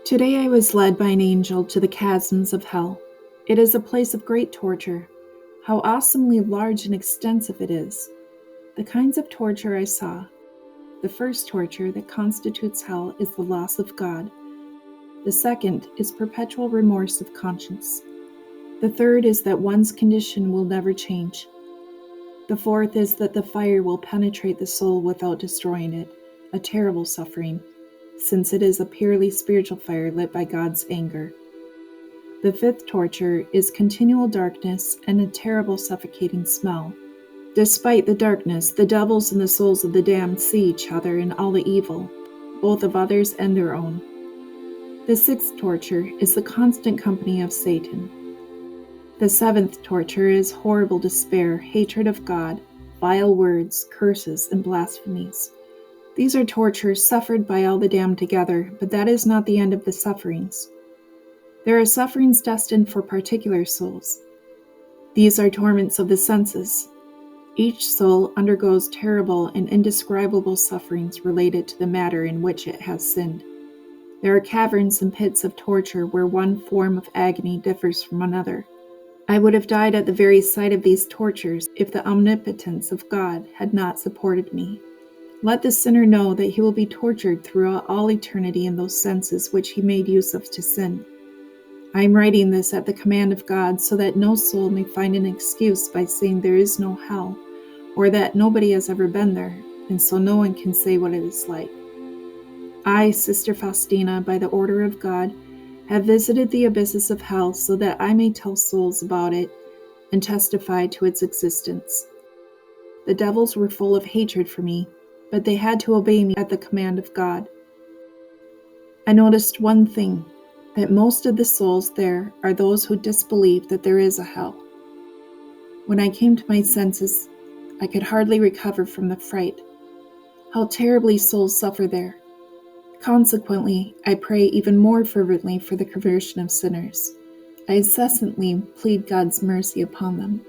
Today I was led by an angel to the chasms of hell. It is a place of great torture. How awesomely large and extensive it is. The kinds of torture I saw. The first torture that constitutes hell is the loss of God. The second is perpetual remorse of conscience. The third is that one's condition will never change. The fourth is that the fire will penetrate the soul without destroying it, a terrible suffering, since it is a purely spiritual fire lit by God's anger. The fifth torture is continual darkness and a terrible suffocating smell. Despite the darkness, the devils and the souls of the damned see each other in all the evil, both of others and their own. The sixth torture is the constant company of Satan. The seventh torture is horrible despair, hatred of God, vile words, curses, and blasphemies. These are tortures suffered by all the damned together, but that is not the end of the sufferings. There are sufferings destined for particular souls. These are torments of the senses. Each soul undergoes terrible and indescribable sufferings related to the matter in which it has sinned. There are caverns and pits of torture where one form of agony differs from another. I would have died at the very sight of these tortures if the omnipotence of God had not supported me. Let the sinner know that he will be tortured throughout all eternity in those senses which he made use of to sin. I am writing this at the command of God so that no soul may find an excuse by saying there is no hell, or that nobody has ever been there, and so no one can say what it is like. I, Sister Faustina, by the order of God, have visited the abysses of hell so that I may tell souls about it and testify to its existence. The devils were full of hatred for me, but they had to obey me at the command of God. I noticed one thing, that most of the souls there are those who disbelieve that there is a hell. When I came to my senses, I could hardly recover from the fright. How terribly souls suffer there. Consequently, I pray even more fervently for the conversion of sinners. I incessantly plead God's mercy upon them.